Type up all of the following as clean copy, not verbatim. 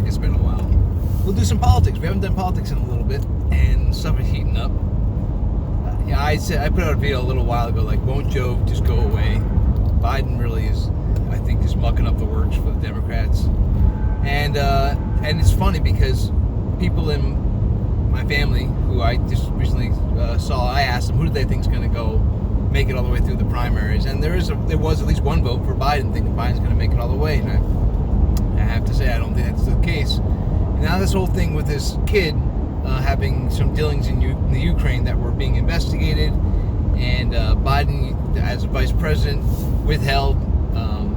like it's been a while. We'll do some politics. We haven't done politics in a little bit, and stuff is heating up. Yeah, I put out a video a little while ago, like, won't Joe just go away? Biden really is, I think, just mucking up the works for the Democrats. And it's funny because people in my family who I just recently saw, I asked them who do they think is going to go make it all the way through the primaries, and there was at least one vote for Biden, thinking Biden's going to make it all the way, and I have to say I don't think that's the case. And now this whole thing with this kid having some dealings in the Ukraine that were being investigated, and Biden, as vice president, withheld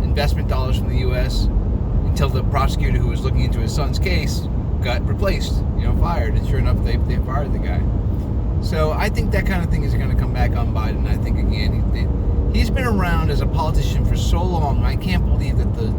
investment dollars from the U.S. until the prosecutor who was looking into his son's case got replaced, fired, and sure enough, they fired the guy. So I think that kind of thing is going to come back on Biden. I think, again, he's been around as a politician for so long. I can't believe that this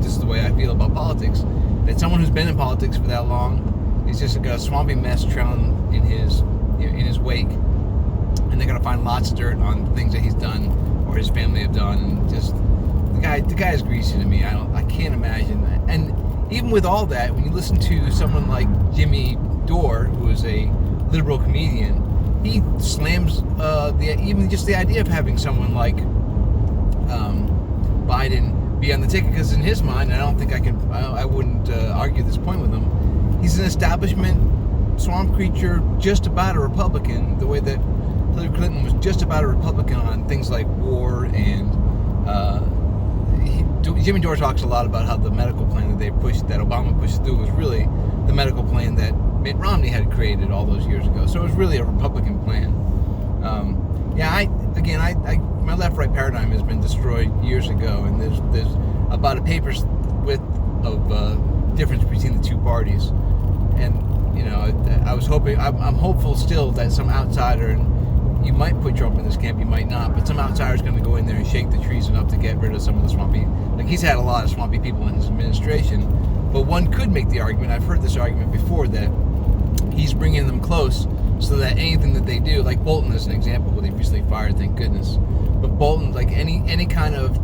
is the way I feel about politics, that someone who's been in politics for that long is just got a swampy mess trailing in his wake, and they're going to find lots of dirt on things that he's done or his family have done, and just the guy is greasy to me. I can't imagine that. And even with all that, when you listen to someone like Jimmy Dore, who is a liberal comedian, he slams even just the idea of having someone like Biden be on the ticket, because in his mind, I don't think I wouldn't argue this point with him, he's an establishment swamp creature, just about a Republican, the way that Hillary Clinton was just about a Republican on things like war, and Jimmy Dore talks a lot about how the medical plan that Obama pushed through was really the medical plan that Mitt Romney had created all those years ago. So it was really a Republican plan. My left-right paradigm has been destroyed years ago, and there's about a paper's width of difference between the two parties. And I'm hopeful still that some outsider, and you might put Trump in this camp, you might not, but some outsider's going to go in there and shake the trees enough to get rid of some of the swampy. Like, he's had a lot of swampy people in his administration, but one could make the argument, I've heard this argument before, that he's bringing them close so that anything that they do, like Bolton as an example, who they recently fired, thank goodness, but Bolton, like any kind of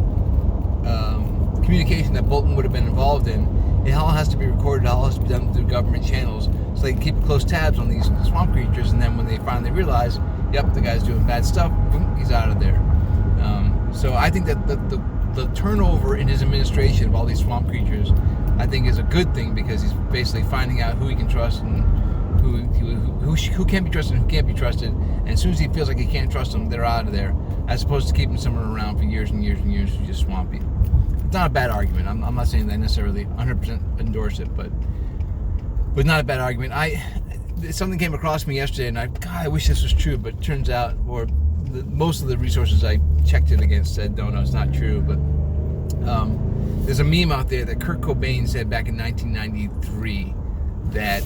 communication that Bolton would have been involved in, it all has to be recorded, it all has to be done through government channels, so they can keep close tabs on these swamp creatures, and then when they finally realize, yep, the guy's doing bad stuff, boom, he's out of there. So I think that the turnover in his administration of all these swamp creatures, I think, is a good thing, because he's basically finding out who he can trust and who can be trusted and who can't be trusted, and as soon as he feels like he can't trust them, they're out of there, as opposed to keeping someone around for years and years and years who's just swampy. It's not a bad argument. I'm not saying that I necessarily 100% endorse it, but not a bad argument. Something came across me yesterday, and I wish this was true, but it turns out, most of the resources I checked it against said, no, it's not true, but there's a meme out there that Kurt Cobain said back in 1993, that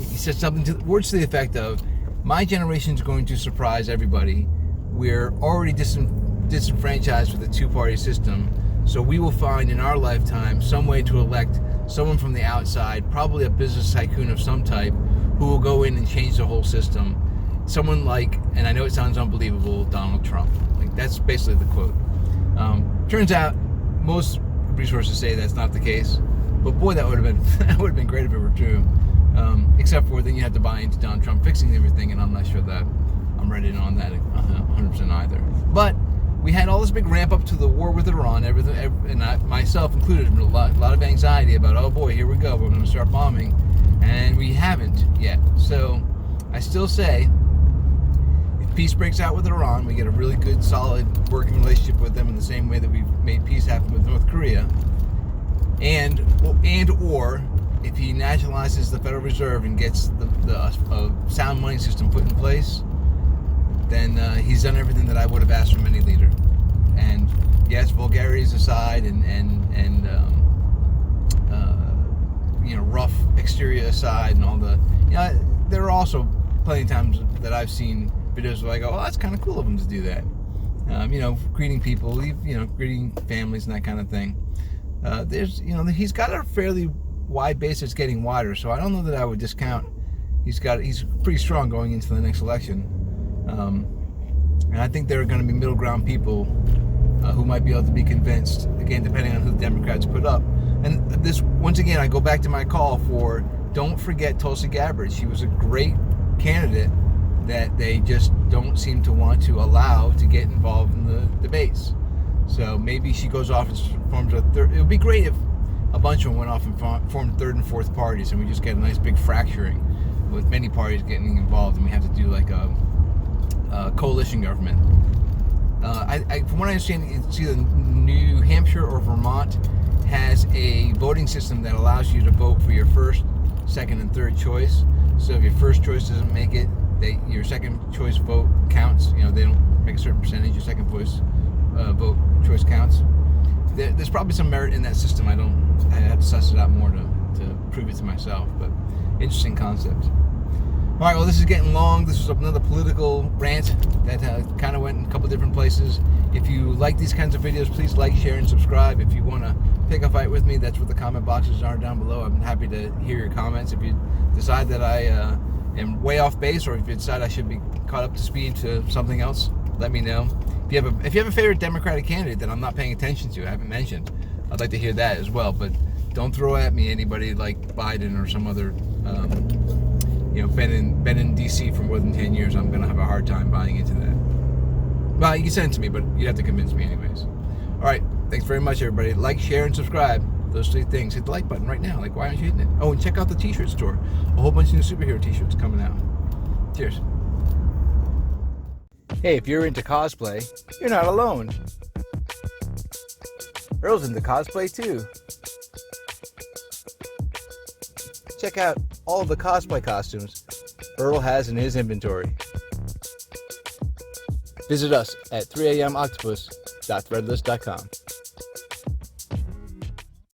he said words to the effect of, my generation is going to surprise everybody. We're already disenfranchised with a two-party system, so we will find in our lifetime some way to elect someone from the outside, probably a business tycoon of some type, who will go in and change the whole system. Someone like, and I know it sounds unbelievable, Donald Trump. Like, that's basically the quote. Turns out most resources say that's not the case, but boy, that would have been great if it were true. Except for then you have to buy into Donald Trump fixing everything, and I'm not sure that I'm ready on that 100% either. But we had all this big ramp up to the war with Iran, and I, myself included, a lot of anxiety about, oh boy, here we go, we're going to start bombing, and we haven't yet. So I still say, if peace breaks out with Iran, we get a really good, solid working relationship with them in the same way that we've made peace happen with North Korea, or if he nationalizes the Federal Reserve and gets the sound money system put in place, then he's done everything that I would have asked from any leader. And yes, vulgarities aside, and rough exterior aside, and all the, there are also plenty of times that I've seen videos where I go, oh, that's kind of cool of him to do that. Greeting people, greeting families and that kind of thing. He's got a fairly wide base that's getting wider, so I don't know that I would discount. He's pretty strong going into the next election. And I think there are going to be middle ground people who might be able to be convinced, again, depending on who the Democrats put up, And this, once again, I go back to my call for don't forget Tulsi Gabbard. She was a great candidate that they just don't seem to want to allow to get involved in the debates. So maybe she goes off and forms a third. It would be great if a bunch of them went off and formed third and fourth parties, and we just get a nice big fracturing with many parties getting involved, and we have to do like a coalition government. From what I understand, it's either New Hampshire or Vermont has a voting system that allows you to vote for your first, second, and third choice. So if your first choice doesn't make it, your second choice vote counts. You know, they don't make a certain percentage. Your second vote choice counts. There's probably some merit in that system. I have to suss it out more to prove it to myself. But interesting concept. All right, well, this is getting long. This was another political rant that kind of went in a couple different places. If you like these kinds of videos, please like, share, and subscribe. If you want to pick a fight with me, that's what the comment boxes are down below. I'm happy to hear your comments. If you decide that I am way off base, or if you decide I should be caught up to speed to something else, let me know. If you have a favorite Democratic candidate that I'm not paying attention to, I haven't mentioned, I'd like to hear that as well. But don't throw at me anybody like Biden or some other, been in DC for more than 10 years. I'm gonna have a hard time buying into that. Well, you can send it to me, but you have to convince me anyways. All right, thanks very much, everybody. Like, share, and subscribe. Those three things. Hit the like button right now. Like, why aren't you hitting it? Oh, and check out the t-shirt store. A whole bunch of new superhero t-shirts coming out. Cheers. Hey, if you're into cosplay, you're not alone. Earl's into cosplay too. Check out all of the cosplay costumes Earl has in his inventory. Visit us at 3amoctopus.threadless.com.